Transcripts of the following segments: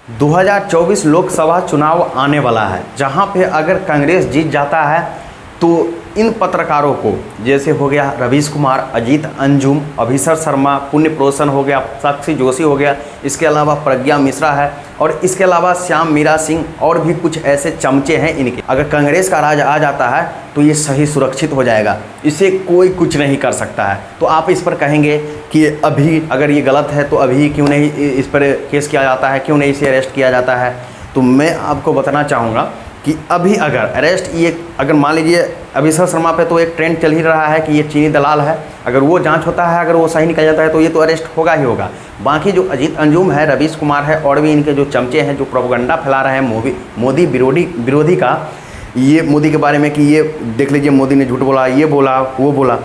2024 लोकसभा चुनाव आने वाला है, जहां पे अगर कांग्रेस जीत जाता है तो इन पत्रकारों को, जैसे हो गया रवीश कुमार, अजीत अंजुम, अभिषेक शर्मा, पुण्य प्रोसन हो गया, साक्षी जोशी हो गया, इसके अलावा प्रज्ञा मिश्रा है और इसके अलावा श्याम मीरा सिंह और भी कुछ ऐसे चमचे हैं इनके, अगर कांग्रेस का राज आ जाता है तो ये सही सुरक्षित हो जाएगा, इसे कोई कुछ नहीं कर सकता है। तो आप इस पर कहेंगे कि अभी अगर ये गलत है तो अभी क्यों नहीं इस पर केस किया जाता है, क्यों नहीं इसे अरेस्ट किया जाता है। तो मैं आपको बताना चाहूँगा कि अभी अगर अरेस्ट, ये अगर मान लीजिए अभिषेक शर्मा पे तो एक ट्रेंड चल ही रहा है कि ये चीनी दलाल है, अगर वो जांच होता है, अगर वो सही निकल जाता है तो ये तो अरेस्ट होगा ही होगा। बाकी जो अजीत अंजुम है, रवीश कुमार है और भी इनके जो चमचे हैं जो प्रोपेगेंडा फैला रहे हैं मोदी विरोधी का, ये मोदी के बारे में कि ये देख लीजिए मोदी ने झूठ बोला, ये बोला, वो बोला,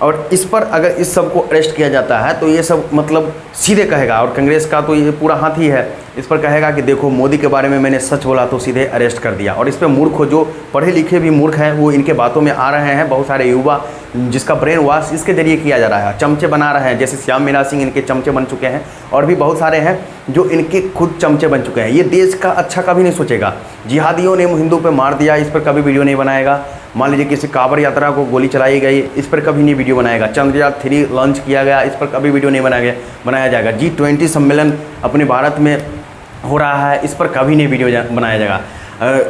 और इस पर अगर इस सब को अरेस्ट किया जाता है तो ये सब मतलब सीधे कहेगा, और कांग्रेस का तो ये पूरा हाथ ही है, इस पर कहेगा कि देखो मोदी के बारे में मैंने सच बोला तो सीधे अरेस्ट कर दिया। और इस पर मूर्ख हो, जो पढ़े लिखे भी मूर्ख हैं वो इनके बातों में आ रहे हैं, बहुत सारे युवा जिसका ब्रेन वॉश इसके जरिए किया जा रहा है, चमचे बना रहे हैं, जैसे श्याम मीरा सिंह इनके चमचे बन चुके हैं और भी बहुत सारे हैं जो इनके खुद चमचे बन चुके हैं। ये देश का अच्छा कभी नहीं सोचेगा, जिहादियों ने हिंदू पे मार दिया, इस पर कभी वीडियो नहीं बनाएगा। मान लीजिए किसी कांवड़ यात्रा को गोली चलाई गई, इस पर कभी नहीं वीडियो बनाएगा। चंद्रयान-3 लॉन्च किया गया, इस पर कभी वीडियो नहीं बनाया जाएगा। G20 सम्मेलन अपने भारत में हो रहा है, इस पर कभी नहीं वीडियो बनाया जाएगा।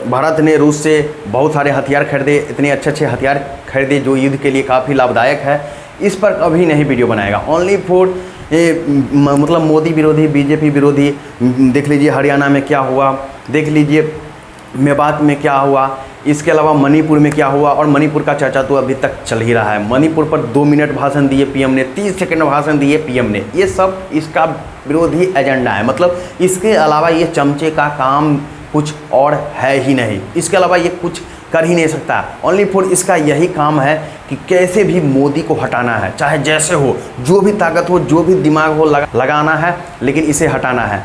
भारत ने रूस से बहुत सारे हथियार खरीदे, इतने अच्छे हथियार खरीदे जो युद्ध के लिए काफ़ी लाभदायक है, इस पर कभी नहीं वीडियो बनाएगा। ओनली फॉर मतलब मोदी विरोधी, बीजेपी विरोधी। देख लीजिए हरियाणा में क्या हुआ, देख लीजिए मेवात में क्या हुआ, इसके अलावा मणिपुर में क्या हुआ, और मणिपुर का चर्चा तो अभी तक चल ही रहा है। मणिपुर पर 2 मिनट भाषण दिए पीएम ने, 30 सेकंड भाषण दिए पीएम ने, ये सब इसका विरोधी एजेंडा है। मतलब इसके अलावा ये चमचे का काम कुछ और है ही नहीं, इसके अलावा ये कुछ कर ही नहीं सकता। ओनली फॉर इसका यही काम है कि कैसे भी मोदी को हटाना है, चाहे जैसे हो, जो भी ताकत हो, जो भी दिमाग हो, लगाना है, लेकिन इसे हटाना है।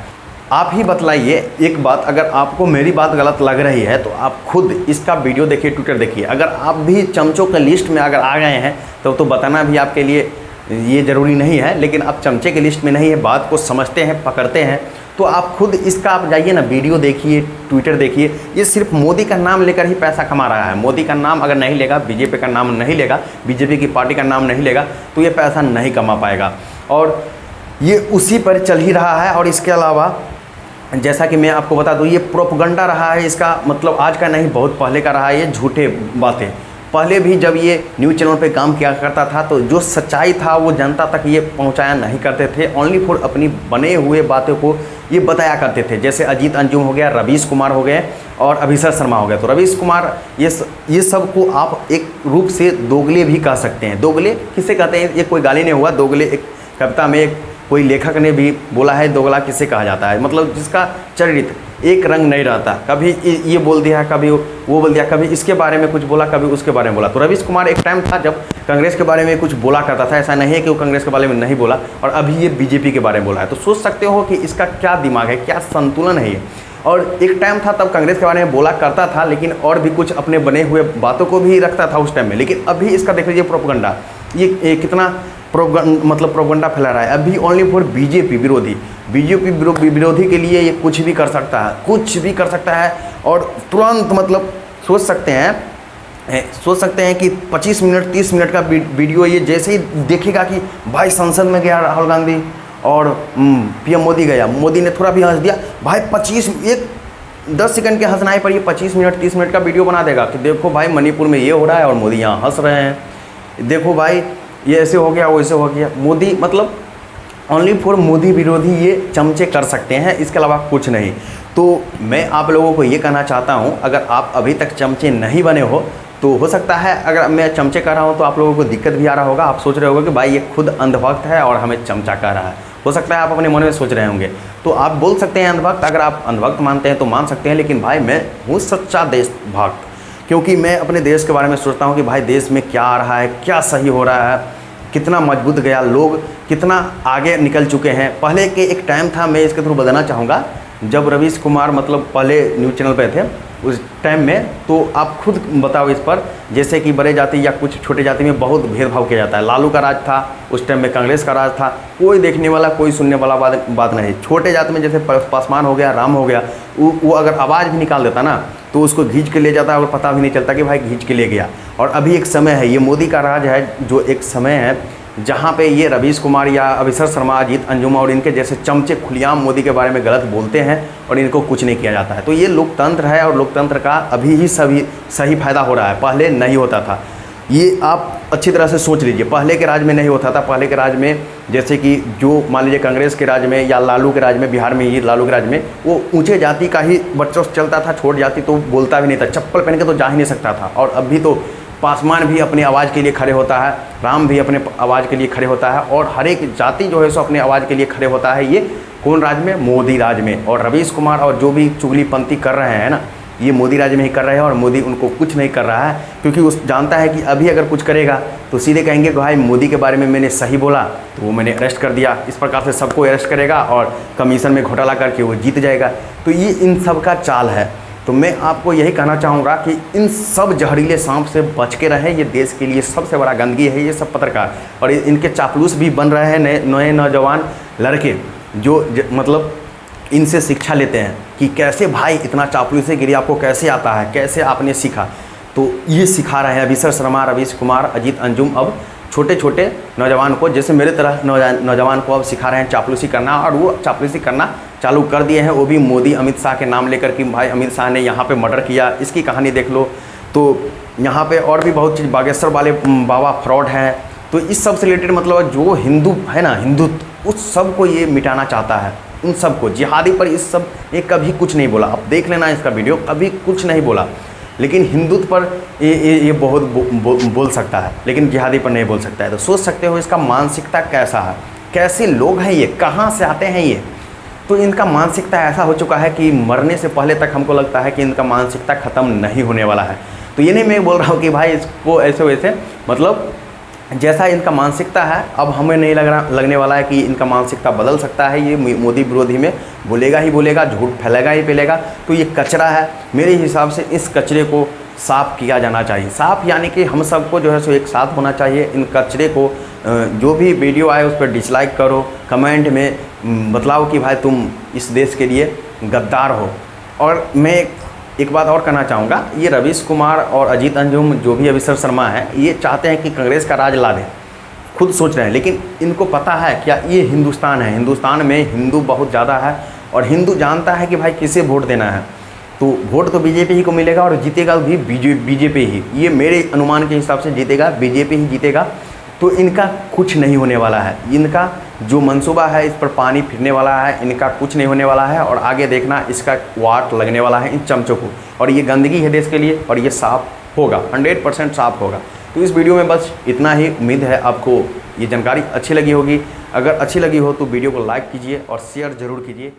आप ही बतलाइए एक बात, अगर आपको मेरी बात गलत लग रही है तो आप खुद इसका वीडियो देखिए, ट्विटर देखिए। अगर आप भी चमचों के लिस्ट में अगर आ गए हैं तो बताना भी आपके लिए ये ज़रूरी नहीं है, लेकिन आप चमचे के लिस्ट में नहीं है, बात को समझते हैं, पकड़ते हैं, तो आप खुद इसका आप जाइए ना, वीडियो देखिए, ट्विटर देखिए। ये सिर्फ मोदी का नाम लेकर ही पैसा कमा रहा है। मोदी का नाम अगर नहीं लेगा, बीजेपी का नाम नहीं लेगा, बीजेपी की पार्टी का नाम नहीं लेगा तो ये पैसा नहीं कमा पाएगा, और ये उसी पर चल ही रहा है। और इसके अलावा जैसा कि मैं आपको बता दूं, ये प्रोपेगेंडा रहा है इसका, मतलब आज का नहीं, बहुत पहले का रहा है ये झूठे बातें। पहले भी जब ये न्यूज़ चैनल पे काम किया करता था तो जो सच्चाई था वो जनता तक ये पहुंचाया नहीं करते थे, ओनली फॉर अपनी बने हुए बातों को ये बताया करते थे। जैसे अजीत अंजुम हो गया, रवीश कुमार हो गए और अभिषेक शर्मा हो गया। तो रवीश कुमार ये सब को आप एक रूप से दोगले भी कह सकते हैं। दोगले किसे कहते हैं, ये कोई गाली नहीं हुआ, दोगले एक कविता में एक कोई लेखक ने भी बोला है, दोगला किसे कहा जाता है, मतलब जिसका चरित्र एक रंग नहीं रहता, कभी ये बोल दिया, कभी वो बोल दिया, कभी इसके बारे में कुछ बोला, कभी उसके बारे में बोला। तो रवीश कुमार एक टाइम था जब कांग्रेस के बारे में कुछ बोला करता था, ऐसा नहीं है कि वो कांग्रेस के बारे में नहीं बोला, और अभी ये बीजेपी के बारे में बोला है। तो सोच सकते हो कि इसका क्या दिमाग है, क्या संतुलन है ये। और एक टाइम था तब कांग्रेस के बारे में बोला करता था, लेकिन और भी कुछ अपने बने हुए बातों को भी रखता था उस टाइम में। लेकिन अभी इसका देख लीजिए प्रोपेगेंडा, ये कितना प्रोपेगेंडा फैला रहा है। अभी ओनली फॉर बीजेपी विरोधी के लिए ये कुछ भी कर सकता है, कुछ भी कर सकता है। और तुरंत मतलब सोच सकते हैं कि 25 मिनट 30 मिनट का वीडियो ये जैसे ही देखेगा कि भाई संसद में गया राहुल गांधी और पीएम मोदी गया, मोदी ने थोड़ा भी हंस दिया, भाई 10 सेकंड के हंसनाई पर ये 25 मिनट 30 मिनट का वीडियो बना देगा कि देखो भाई मणिपुर में ये हो रहा है और मोदी यहाँ हंस रहे हैं, देखो भाई ये ऐसे हो गया, वैसे हो गया। मोदी मतलब ओनली फॉर मोदी विरोधी ये चमचे कर सकते हैं, इसके अलावा कुछ नहीं। तो मैं आप लोगों को ये कहना चाहता हूँ, अगर आप अभी तक चमचे नहीं बने हो तो हो सकता है अगर मैं चमचे कर रहा हूँ तो आप लोगों को दिक्कत भी आ रहा होगा, आप सोच रहे होगे कि भाई ये खुद अंधभक्त है और हमें चमचा कह रहा है। हो सकता है आप अपने मन में सोच रहे होंगे, तो आप बोल सकते हैं अंधभक्त, अगर आप अंधभक्त मानते हैं तो मान सकते हैं, लेकिन भाई मैं हूँ सच्चा देशभक्त, क्योंकि मैं अपने देश के बारे में सोचता हूँ कि भाई देश में क्या आ रहा है, क्या सही हो रहा है, कितना मजबूत गया, लोग कितना आगे निकल चुके हैं। पहले के एक टाइम था, मैं इसके थ्रू बताना चाहूँगा, जब रवीश कुमार मतलब पहले न्यूज़ चैनल पे थे उस टाइम में, तो आप खुद बताओ इस पर। जैसे कि बड़े जाति या कुछ छोटे जाति में बहुत भेदभाव किया जाता है। लालू का राज था उस टाइम में, कांग्रेस का राज था, कोई देखने वाला कोई सुनने वाला बात नहीं। छोटे जाति में जैसे पासवान हो गया, राम हो गया, वो अगर आवाज़ भी निकाल देता ना तो उसको खींच के ले जाता है और पता भी नहीं चलता कि भाई खींच के ले गया। और अभी एक समय है, ये मोदी का राज है, जो एक समय है जहाँ पे ये रवीश कुमार या अभिषेक शर्मा, अजीत अंजुम और इनके जैसे चमचे खुलेआम मोदी के बारे में गलत बोलते हैं और इनको कुछ नहीं किया जाता है। तो ये लोकतंत्र है और लोकतंत्र का अभी ही सही फायदा हो रहा है, पहले नहीं होता था। ये आप अच्छी तरह से सोच लीजिए, पहले के राज में नहीं होता था। पहले के राज में जैसे कि जो मान लीजिए कांग्रेस के राज में या लालू के राज में, बिहार में ही लालू के राज में, वो ऊंचे जाति का ही वर्चस्व चलता था, छोट जाति तो बोलता भी नहीं था, चप्पल पहन के तो जा ही नहीं सकता था। और अभी तो पासवान भी अपनी आवाज़ के लिए खड़े होता है, राम भी अपने आवाज़ के लिए खड़े होता है, और हर एक जाति जो है सो अपने आवाज़ के लिए खड़े होता है। ये कौन राज में? मोदी राज में। और रवीश कुमार और जो भी चुगलीपंथी कर रहे हैं ना, ये मोदी राज में ही कर रहे हैं और मोदी उनको कुछ नहीं कर रहा है, क्योंकि उस जानता है कि अभी अगर कुछ करेगा तो सीधे कहेंगे कि भाई मोदी के बारे में मैंने सही बोला तो वो मैंने अरेस्ट कर दिया। इस प्रकार से सबको अरेस्ट करेगा और कमीशन में घोटाला करके वो जीत जाएगा। तो ये इन सब का चाल है। तो मैं आपको यही कहना चाहूँगा कि इन सब जहरीले सांप से बच के रहें। ये देश के लिए सबसे बड़ा गंदगी है ये सब पत्रकार, और इनके चापलूस भी बन रहे हैं नए नौजवान लड़के, जो मतलब इनसे शिक्षा लेते हैं कि कैसे भाई इतना चापलूसी गिरी आपको कैसे आता है, कैसे आपने सीखा। तो ये सिखा रहे हैं अभिषेक शर्मा, रवीश कुमार, अजीत अंजुम अब छोटे छोटे नौजवान को, जैसे मेरे तरह नौजवान को अब सिखा रहे हैं चापलूसी करना, और वो चापलूसी करना चालू कर दिए हैं। वो भी मोदी अमित शाह के नाम लेकर कि भाई अमित शाह ने यहाँ पे मर्डर किया, इसकी कहानी देख लो। तो यहाँ पे और भी बहुत चीज़, बागेश्वर वाले बाबा फ्रॉड हैं। तो इस सब से रिलेटेड मतलब जो हिंदू है ना, हिंदुत्व, उस सब को ये मिटाना चाहता है, उन सबको। जिहादी पर इस सब ये कभी कुछ नहीं बोला, आप देख लेना इसका वीडियो, कभी कुछ नहीं बोला। लेकिन हिंदुत्व पर ये बहुत बोल सकता है, लेकिन जिहादी पर नहीं बोल सकता है। तो सोच सकते हो इसका मानसिकता कैसा है, कैसे लोग हैं ये, कहाँ से आते हैं ये। तो इनका मानसिकता ऐसा हो चुका है कि मरने से पहले तक हमको लगता है कि इनका मानसिकता ख़त्म नहीं होने वाला है। तो ये नहीं मैं बोल रहा हूँ कि भाई इसको ऐसे वैसे, मतलब जैसा इनका मानसिकता है अब हमें नहीं लगने वाला है कि इनका मानसिकता बदल सकता है। ये मोदी विरोधी में बोलेगा ही बोलेगा, झूठ फैलेगा ही फैलेगा। तो ये कचरा है, मेरे हिसाब से इस कचरे को साफ़ किया जाना चाहिए। साफ़ यानी कि हम सबको जो है सो एक साथ होना चाहिए। इन कचरे को जो भी वीडियो आए उस पर डिसलाइक करो, कमेंट में बतलाओ कि भाई तुम इस देश के लिए गद्दार हो। और मैं एक बात और कहना चाहूँगा, ये रवीश कुमार और अजीत अंजुम जो भी अभिषेक शर्मा है, ये चाहते हैं कि कांग्रेस का राज ला दें, खुद सोच रहे हैं। लेकिन इनको पता है क्या ये हिंदुस्तान है, हिंदुस्तान में हिंदू बहुत ज़्यादा है और हिंदू जानता है कि भाई किसे वोट देना है। तो वोट तो बीजेपी ही को मिलेगा और जीतेगा भी बीजेपी ही। ये मेरे अनुमान के हिसाब से जीतेगा, बीजेपी ही जीतेगा। तो इनका कुछ नहीं होने वाला है, इनका जो मंसूबा है इस पर पानी फिरने वाला है, इनका कुछ नहीं होने वाला है। और आगे देखना इसका वाट लगने वाला है इन चमचों को। और ये गंदगी है देश के लिए और ये साफ़ होगा, 100% साफ़ होगा। तो इस वीडियो में बस इतना ही। उम्मीद है आपको ये जानकारी अच्छी लगी होगी। अगर अच्छी लगी हो तो वीडियो को लाइक कीजिए और शेयर ज़रूर कीजिए।